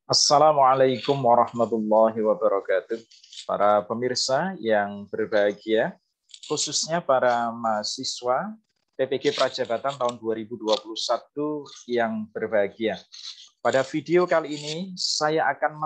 Assalamualaikum warahmatullahi wabarakatuh. Para pemirsa yang berbahagia, khususnya para mahasiswa PPG Prajabatan tahun 2021 yang berbahagia. Pada video kali ini, saya akan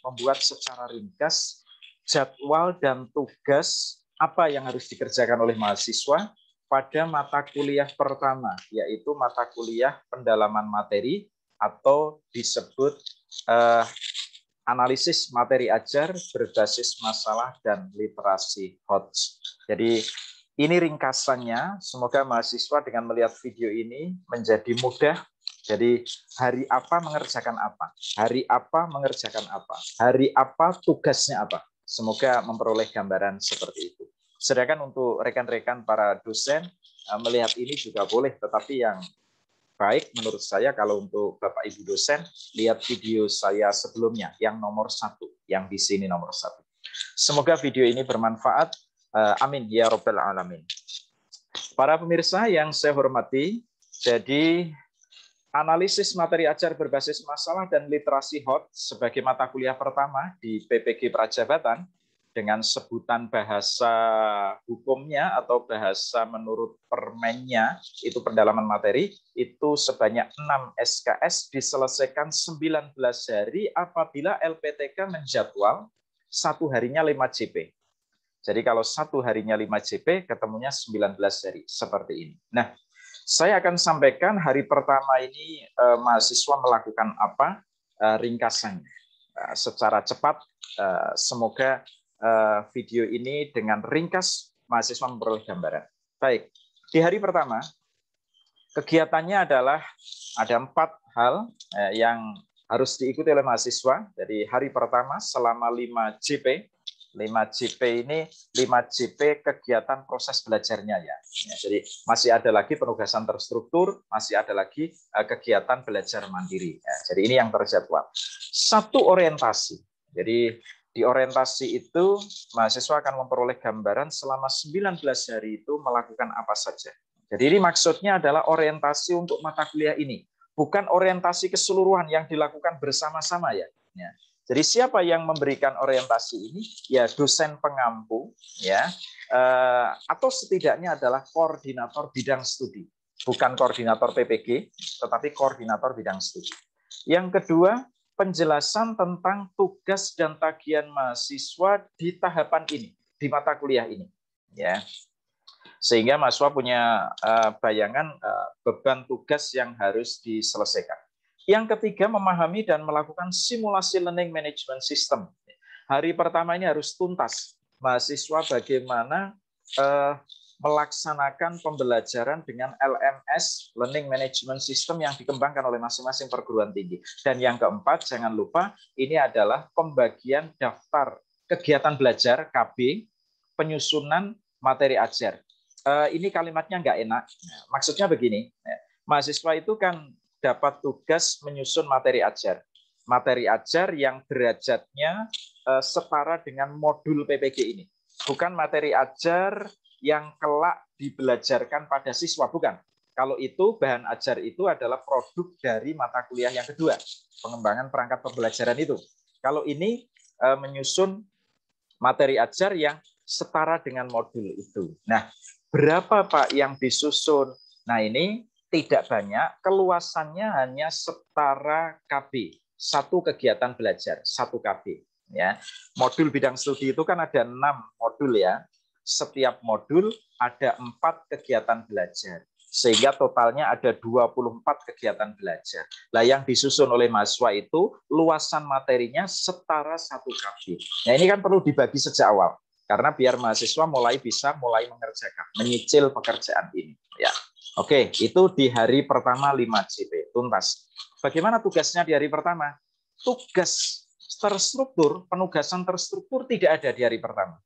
membuat secara ringkas jadwal dan tugas apa yang harus dikerjakan oleh mahasiswa pada mata kuliah pertama, yaitu mata kuliah pendalaman materi atau disebut analisis materi ajar berbasis masalah dan literasi HOTS. Jadi ini ringkasannya, semoga mahasiswa dengan melihat video ini menjadi mudah. Jadi hari apa mengerjakan apa, hari apa mengerjakan apa, hari apa tugasnya apa. Semoga memperoleh gambaran seperti itu. Sedangkan untuk rekan-rekan para dosen, melihat ini juga boleh, tetapi yang baik menurut saya kalau untuk Bapak Ibu dosen, lihat video saya sebelumnya yang nomor 1, yang di sini nomor 1. Semoga video ini bermanfaat. Amin ya Rabbal Alamin. Para pemirsa yang saya hormati, jadi analisis materi ajar berbasis masalah dan literasi HOTS sebagai mata kuliah pertama di PPG Prajabatan dengan sebutan bahasa hukumnya atau bahasa menurut permennya, itu pendalaman materi, itu sebanyak 6 SKS diselesaikan 19 hari apabila LPTK menjadwal satu harinya 5 JP. Jadi kalau satu harinya 5 JP, ketemunya 19 hari, seperti ini. Nah, saya akan sampaikan hari pertama ini mahasiswa melakukan apa, ringkasannya. Secara cepat, semoga video ini dengan ringkas mahasiswa memperoleh gambaran. Baik, di hari pertama, kegiatannya adalah ada 4 hal yang harus diikuti oleh mahasiswa. Jadi hari pertama selama 5 JP, 5 JP ini 5 JP kegiatan proses belajarnya ya. Jadi masih ada lagi penugasan terstruktur, masih ada lagi kegiatan belajar mandiri. Jadi ini yang terjadwal. 1 orientasi. Jadi di orientasi itu mahasiswa akan memperoleh gambaran selama 19 hari itu melakukan apa saja. Jadi ini maksudnya adalah orientasi untuk mata kuliah ini, bukan orientasi keseluruhan yang dilakukan bersama-sama ya. Jadi siapa yang memberikan orientasi ini? Ya dosen pengampu ya, atau setidaknya adalah koordinator bidang studi, bukan koordinator PPG, tetapi koordinator bidang studi. Yang kedua, penjelasan tentang tugas dan tagihan mahasiswa di tahapan ini, di mata kuliah ini, ya. Sehingga mahasiswa punya bayangan beban tugas yang harus diselesaikan. Yang ketiga, memahami dan melakukan simulasi learning management system. Hari pertama ini harus tuntas. Mahasiswa bagaimana melaksanakan pembelajaran dengan LMS, Learning Management System, yang dikembangkan oleh masing-masing perguruan tinggi. Dan yang keempat, jangan lupa, ini adalah pembagian daftar kegiatan belajar, KB, penyusunan materi ajar. Ini kalimatnya nggak enak. Maksudnya begini, mahasiswa itu kan dapat tugas menyusun materi ajar. Materi ajar yang derajatnya setara dengan modul PPG ini. Bukan materi ajar yang kelak dibelajarkan pada siswa, bukan. Kalau itu, bahan ajar itu adalah produk dari mata kuliah yang kedua, pengembangan perangkat pembelajaran itu. Kalau ini menyusun materi ajar yang setara dengan modul itu. Nah, berapa Pak yang disusun? Nah, ini tidak banyak, keluasannya hanya setara KB, satu kegiatan belajar, satu KB. Ya, modul bidang studi itu kan ada 6 modul ya. Setiap modul ada 4 kegiatan belajar, sehingga totalnya ada 24 kegiatan belajar. Nah, yang disusun oleh mahasiswa itu luasan materinya setara satu KB. Nah, ini kan perlu dibagi sejak awal, karena biar mahasiswa bisa mulai mengerjakan, menyicil pekerjaan ini. Ya, oke, itu di hari pertama 5 JP tuntas. Bagaimana tugasnya di hari pertama? Tugas terstruktur, penugasan terstruktur tidak ada di hari pertama.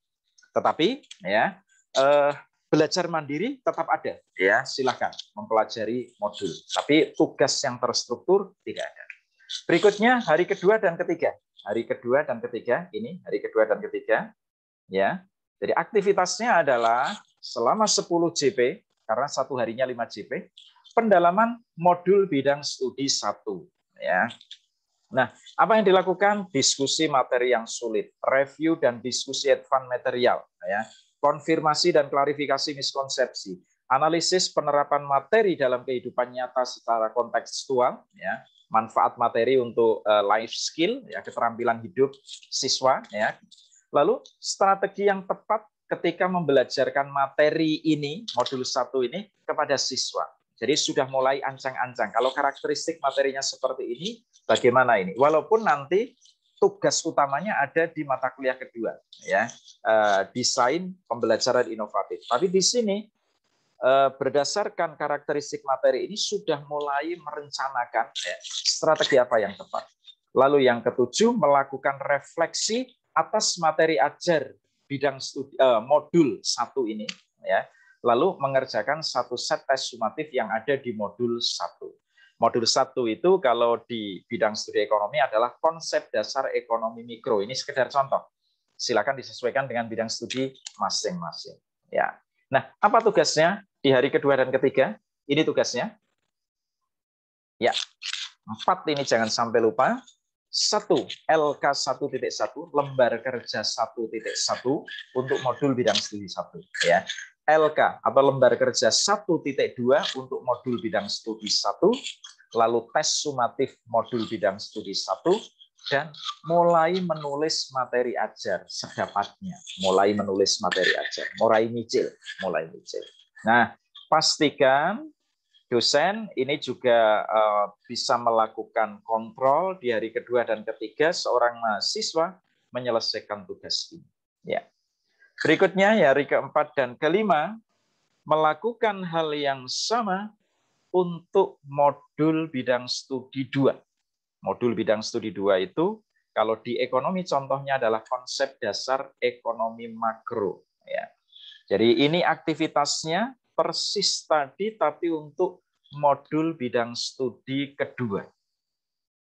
Tetapi ya belajar mandiri tetap ada ya, silakan mempelajari modul. Tapi tugas yang terstruktur tidak ada. Berikutnya hari kedua dan ketiga. Hari kedua dan ketiga ini hari kedua dan ketiga ya. Jadi aktivitasnya adalah selama 10 JP karena satu harinya 5 JP, pendalaman modul bidang studi 1 ya. Nah, apa yang dilakukan? Diskusi materi yang sulit, review dan diskusi advance material, ya, konfirmasi dan klarifikasi miskonsepsi, analisis penerapan materi dalam kehidupan nyata secara kontekstual, ya, manfaat materi untuk life skill, ya, keterampilan hidup siswa, ya. Lalu strategi yang tepat ketika membelajarkan materi ini, modul 1 ini kepada siswa. Jadi sudah mulai ancang-ancang. Kalau karakteristik materinya seperti ini, bagaimana ini? Walaupun nanti tugas utamanya ada di mata kuliah kedua, ya, desain pembelajaran inovatif. Tapi di sini berdasarkan karakteristik materi ini sudah mulai merencanakan, ya, strategi apa yang tepat. Lalu yang ketujuh, melakukan refleksi atas materi ajar bidang studi, modul 1 ini, ya. Lalu mengerjakan satu set tes sumatif yang ada di modul 1. Modul 1 itu kalau di bidang studi ekonomi adalah konsep dasar ekonomi mikro. Ini sekedar contoh. Silakan disesuaikan dengan bidang studi masing-masing. Ya. Nah, apa tugasnya di hari kedua dan ketiga? Ini tugasnya. Ya, 4 ini jangan sampai lupa. 1, LK 1.1, lembar kerja 1.1 untuk modul bidang studi 1. Ya. LK atau lembar kerja 1.2 untuk modul bidang studi 1, lalu tes sumatif modul bidang studi 1, dan mulai menulis materi ajar sedapatnya. Mulai menulis materi ajar, mulai nyicil. Nah, pastikan dosen ini juga bisa melakukan kontrol di hari kedua dan ketiga seorang mahasiswa menyelesaikan tugas ini. Ya. Berikutnya hari keempat dan kelima melakukan hal yang sama untuk modul bidang studi 2. Modul bidang studi 2 itu kalau di ekonomi contohnya adalah konsep dasar ekonomi makro. Ya. Jadi ini aktivitasnya persis tadi tapi untuk modul bidang studi kedua.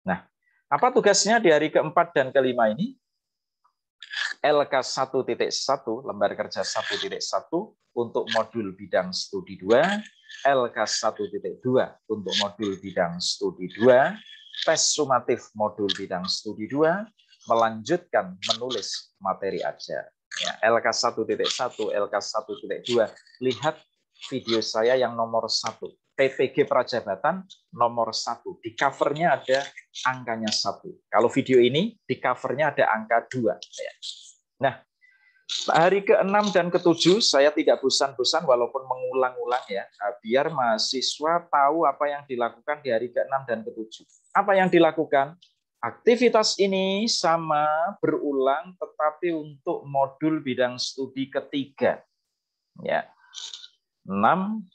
Nah, apa tugasnya di hari keempat dan kelima ini? LK 1.1, lembar kerja 1.1 untuk modul bidang studi 2, LK 1.2 untuk modul bidang studi 2, tes sumatif modul bidang studi 2, melanjutkan menulis materi ajar. Ya, LK 1.1, LK 1.2, lihat video saya yang nomor 1, PPG Prajabatan nomor 1. Di covernya ada angkanya 1. Kalau video ini di covernya ada angka 2. Ya. Nah, hari ke-6 dan ke-7 saya tidak bosan-bosan walaupun mengulang-ulang ya, biar mahasiswa tahu apa yang dilakukan di hari ke-6 dan ke-7. Apa yang dilakukan? Aktivitas ini sama berulang tetapi untuk modul bidang studi ketiga. Ya. 6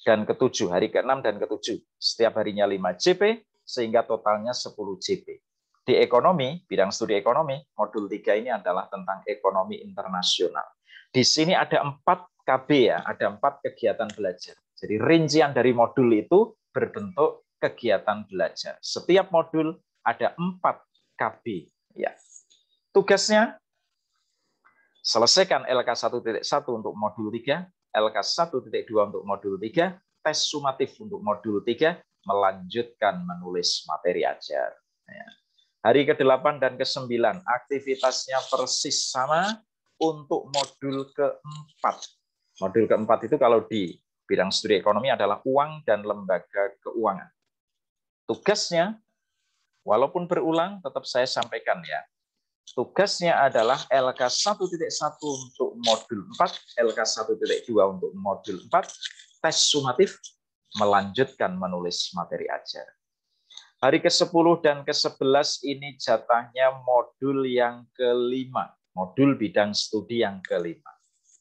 dan ke-7, hari ke-6 dan ke-7. Setiap harinya 5 JP sehingga totalnya 10 JP. Di ekonomi, bidang studi ekonomi, modul 3 ini adalah tentang ekonomi internasional. Di sini ada 4 KB ya, ada 4 kegiatan belajar. Jadi rincian dari modul itu berbentuk kegiatan belajar. Setiap modul ada 4 KB. Ya. Tugasnya, selesaikan LK 1.1 untuk modul 3, LK 1.2 untuk modul 3, tes sumatif untuk modul 3, melanjutkan menulis materi ajar. Ya. Hari ke-8 dan ke-9, aktivitasnya persis sama untuk modul ke-4. Modul ke-4 itu kalau di bidang studi ekonomi adalah uang dan lembaga keuangan. Tugasnya, walaupun berulang, tetap saya sampaikan ya. Tugasnya adalah LK 1.1 untuk modul 4, LK 1.2 untuk modul 4, tes sumatif, melanjutkan menulis materi ajar. Hari ke-10 dan ke-11 ini jatahnya modul yang kelima, modul bidang studi yang kelima.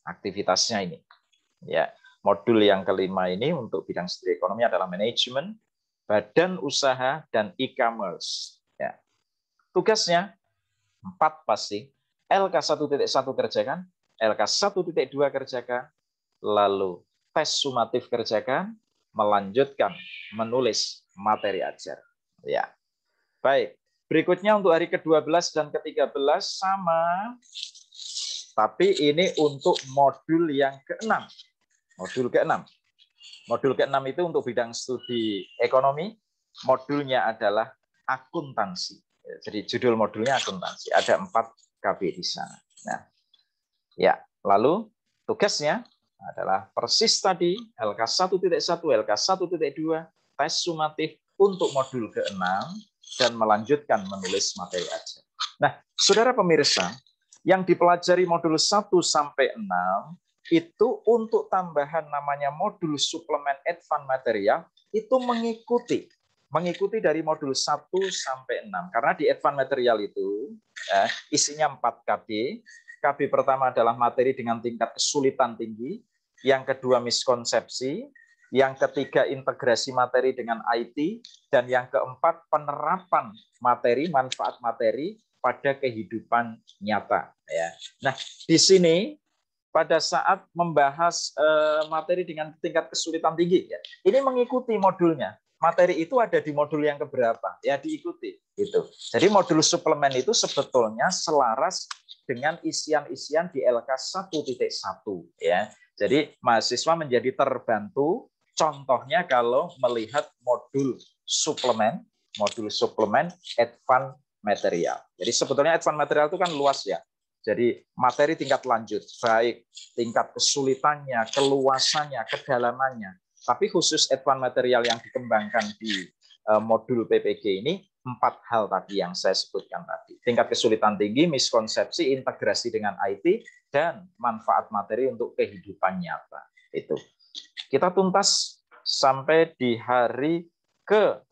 Aktivitasnya ini. Ya, modul yang kelima ini untuk bidang studi ekonomi adalah manajemen, badan usaha, dan e-commerce. Ya. Tugasnya 4 pasti. LK 1.1 kerjakan, LK 1.2 kerjakan, lalu tes sumatif kerjakan, melanjutkan menulis materi ajar. Ya. Baik. Berikutnya untuk hari ke-12 dan ke-13 sama, tapi ini untuk modul yang ke-6. Modul ke-6. Modul ke-6 itu untuk bidang studi ekonomi, modulnya adalah akuntansi. Jadi judul modulnya akuntansi. Ada 4 KB di sana. Nah, ya, lalu tugasnya adalah persis tadi LK 1.1, LK 1.2, tes sumatif untuk modul ke-6 dan melanjutkan menulis materi ajar. Nah, saudara pemirsa, yang dipelajari modul 1 sampai 6 itu untuk tambahan namanya modul suplemen advance material itu mengikuti dari modul 1 sampai 6. Karena di advance material itu isinya 4 KB. KB pertama adalah materi dengan tingkat kesulitan tinggi, yang kedua miskonsepsi, yang ketiga integrasi materi dengan IT, dan yang keempat penerapan materi, manfaat materi pada kehidupan nyata. Ya. Nah, di sini pada saat membahas materi dengan tingkat kesulitan tinggi, ya, ini mengikuti modulnya. Materi itu ada di modul yang keberapa, ya diikuti. Gitu. Jadi modul suplemen itu sebetulnya selaras dengan isian-isian di LK 1.1. Ya. Jadi mahasiswa menjadi terbantu. Contohnya kalau melihat modul suplemen advance material. Jadi sebetulnya advance material itu kan luas ya. Jadi materi tingkat lanjut, baik tingkat kesulitannya, keluasannya, kedalamannya. Tapi khusus advance material yang dikembangkan di modul PPG ini 4 hal tadi yang saya sebutkan tadi. Tingkat kesulitan tinggi, miskonsepsi, integrasi dengan IT, dan manfaat materi untuk kehidupan nyata. Itu. Kita tuntas sampai di hari 12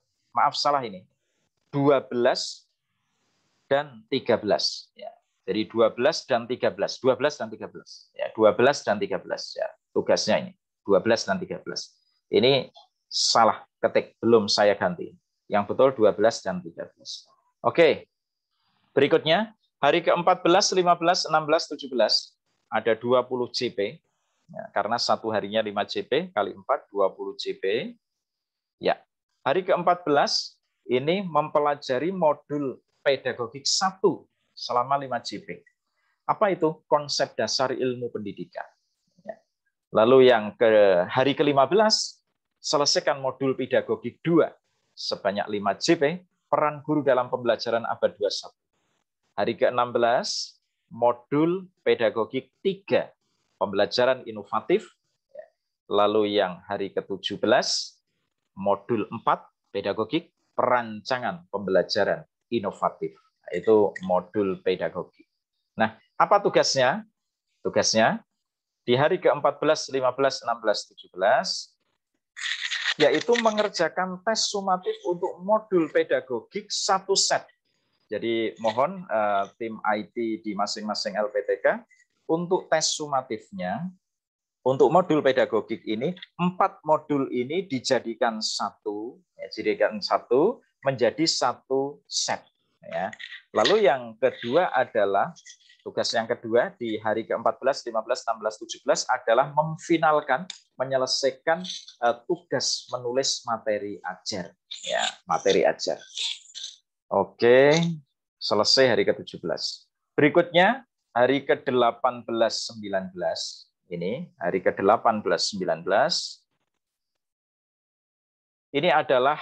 dan 13. Ya. Jadi 12 dan 13. 12 dan 13. Ya, 12 dan 13. Ya, tugasnya ini. 12 dan 13. Ini salah ketik, belum saya ganti. Yang betul 12 dan 13. Oke. Berikutnya, hari ke-14, 15, 16, 17. Ada 20 JP. Ya, karena satu harinya 5 JP, kali 4, 20 JP. Ya. Hari ke-14, ini mempelajari modul pedagogik 1 selama 5 JP. Apa itu? Konsep dasar ilmu pendidikan. Ya. Lalu yang hari ke-15, selesaikan modul pedagogik 2 sebanyak 5 JP, peran guru dalam pembelajaran abad 21. Hari ke-16, modul pedagogik 3, pembelajaran inovatif. Lalu yang hari ke-17, modul 4, pedagogik, perancangan pembelajaran inovatif. Itu modul pedagogik. Nah, apa tugasnya? Tugasnya di hari ke-14, 15, 16, 17, yaitu mengerjakan tes sumatif untuk modul pedagogik 1 set. Jadi mohon tim IT di masing-masing LPTK untuk tes sumatifnya, untuk modul pedagogik ini, 4 modul ini dijadikan satu menjadi 1 set. Ya. Lalu yang kedua adalah, tugas yang kedua di hari ke-14, 15, 16, 17 adalah memfinalkan, menyelesaikan tugas menulis materi ajar. Ya, materi ajar. Oke, selesai hari ke-17. Berikutnya, hari ke-18, 19. Ini, hari ke-18, 19. Ini adalah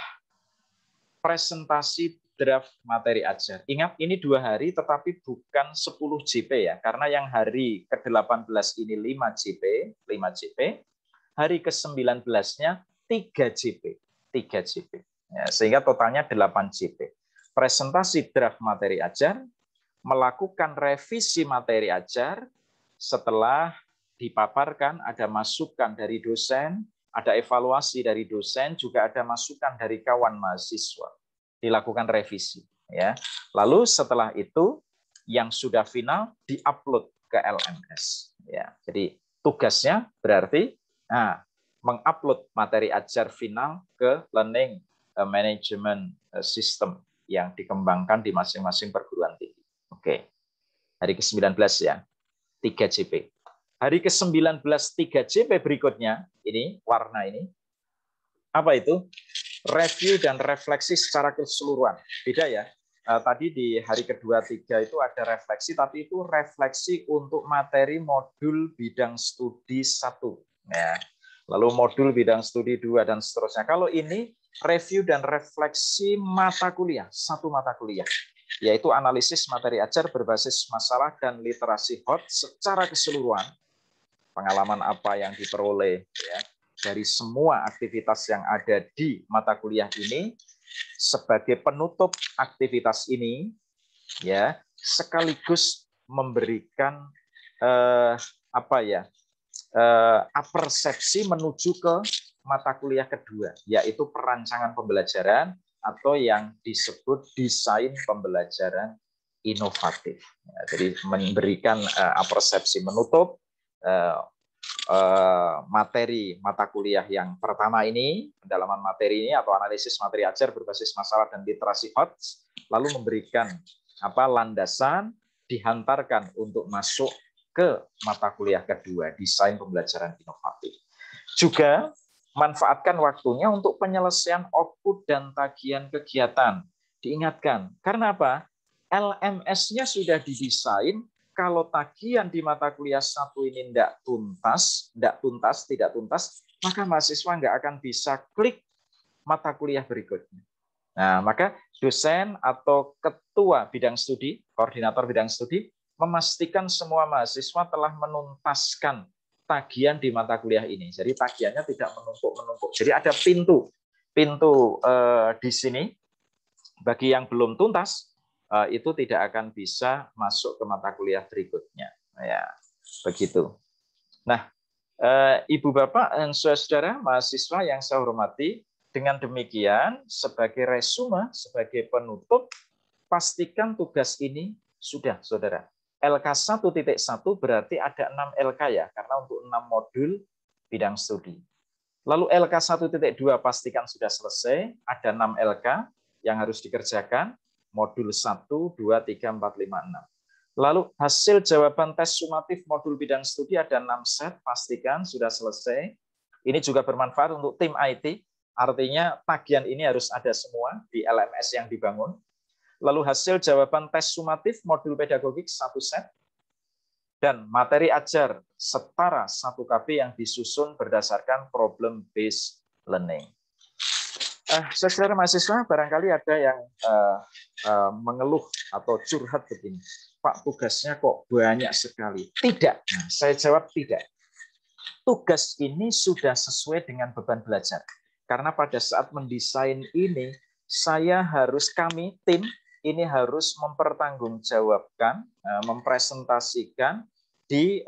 presentasi draft materi ajar. Ingat, ini 2 hari, tetapi bukan 10 JP ya. Karena yang hari ke-18 ini 5 JP. Hari ke-19-nya 3 JP. Ya, sehingga totalnya 8 JP. Presentasi draft materi ajar, melakukan revisi materi ajar, setelah dipaparkan ada masukan dari dosen, ada evaluasi dari dosen, juga ada masukan dari kawan mahasiswa. Dilakukan revisi. Ya. Lalu setelah itu, yang sudah final diupload ke LMS. Ya. Jadi tugasnya berarti mengupload materi ajar final ke Learning Management System yang dikembangkan di masing-masing perguruan tinggi. Oke. Hari ke-19 ya, 3 JP. Hari ke-19 3 JP berikutnya, ini warna ini. Apa itu? Review dan refleksi secara keseluruhan. Beda ya. Tadi di hari kedua 3 itu ada refleksi, tapi itu refleksi untuk materi modul bidang studi 1. Ya. Lalu modul bidang studi 2 dan seterusnya. Kalau ini review dan refleksi mata kuliah, 1 mata kuliah. yaitu analisis materi ajar berbasis masalah dan literasi hot secara keseluruhan. Pengalaman apa yang diperoleh ya, dari semua aktivitas yang ada di mata kuliah ini sebagai penutup aktivitas ini ya, sekaligus memberikan persepsi menuju ke mata kuliah kedua, yaitu perancangan pembelajaran atau yang disebut desain pembelajaran inovatif. Ya, jadi memberikan persepsi menutup materi mata kuliah yang pertama ini, pendalaman materi ini atau analisis materi ajar berbasis masalah dan literasi hot, lalu memberikan landasan dihantarkan untuk masuk ke mata kuliah kedua, desain pembelajaran inovatif. Juga manfaatkan waktunya untuk penyelesaian output dan tagihan kegiatan. Diingatkan, karena apa? LMS-nya sudah didesain. Kalau tagihan di mata kuliah satu ini tidak tuntas, maka mahasiswa nggak akan bisa klik mata kuliah berikutnya. Nah, maka dosen atau ketua bidang studi, koordinator bidang studi, memastikan semua mahasiswa telah menuntaskan tagihan di mata kuliah ini. Jadi tagihannya tidak menumpuk-menumpuk. Jadi ada pintu di sini bagi yang belum tuntas. Itu tidak akan bisa masuk ke mata kuliah berikutnya. Ya, begitu. Nah, Ibu Bapak dan saudara mahasiswa yang saya hormati, dengan demikian sebagai resume, sebagai penutup, pastikan tugas ini sudah, saudara. LK 1.1 berarti ada 6 LK ya, karena untuk 6 modul bidang studi. Lalu LK 1.2 pastikan sudah selesai, ada 6 LK yang harus dikerjakan. Modul 1, 2, 3, 4, 5, 6. Lalu hasil jawaban tes sumatif modul bidang studi ada 6 set, pastikan sudah selesai. Ini juga bermanfaat untuk tim IT, artinya tagihan ini harus ada semua di LMS yang dibangun. Lalu hasil jawaban tes sumatif modul pedagogik 1 set, dan materi ajar setara 1 KB yang disusun berdasarkan problem based learning. Saudara mahasiswa, barangkali ada yang mengeluh atau curhat begini, Pak, tugasnya kok banyak sekali. Tidak, saya jawab tidak. Tugas ini sudah sesuai dengan beban belajar. Karena pada saat mendesain ini, kami tim ini harus mempertanggungjawabkan, mempresentasikan di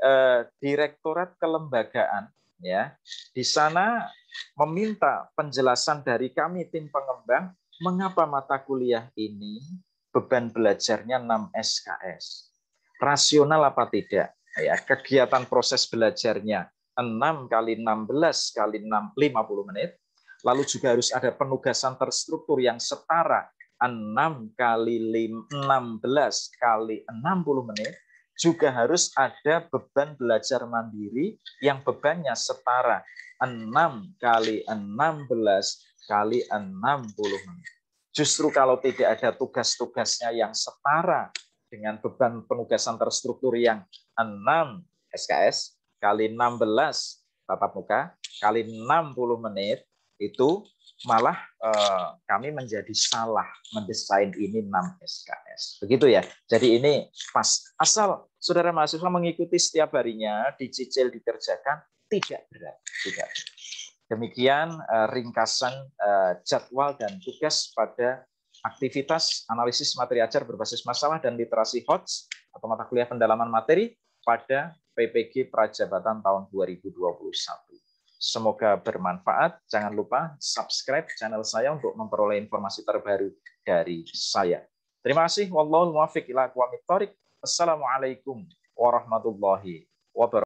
Direktorat Kelembagaan. Ya, di sana meminta penjelasan dari kami tim pengembang mengapa mata kuliah ini beban belajarnya 6 SKS. Rasional apa tidak? Ya, kegiatan proses belajarnya 6 kali 16 kali 6, 50 menit. Lalu juga harus ada penugasan terstruktur yang setara 6 kali 16 kali 60 menit. Juga harus ada beban belajar mandiri yang bebannya setara 6 kali 16 kali 60 menit. Justru kalau tidak ada tugas-tugasnya yang setara dengan beban penugasan terstruktur yang 6 SKS kali 16 tatap muka kali 60 menit, itu malah kami menjadi salah mendesain ini 6 SKS. Begitu ya. Jadi ini pas. Asal saudara mahasiswa mengikuti setiap harinya, dicicil, dikerjakan, tidak berat. Tidak. Demikian ringkasan jadwal dan tugas pada aktivitas analisis materi ajar berbasis masalah dan literasi HOTS atau mata kuliah pendalaman materi pada PPG Prajabatan tahun 2021. Semoga bermanfaat. Jangan lupa subscribe channel saya untuk memperoleh informasi terbaru dari saya. Terima kasih. Wallahul muwaffiq ila aqwamit thoriq. Assalamualaikum warahmatullahi wabarakatuh.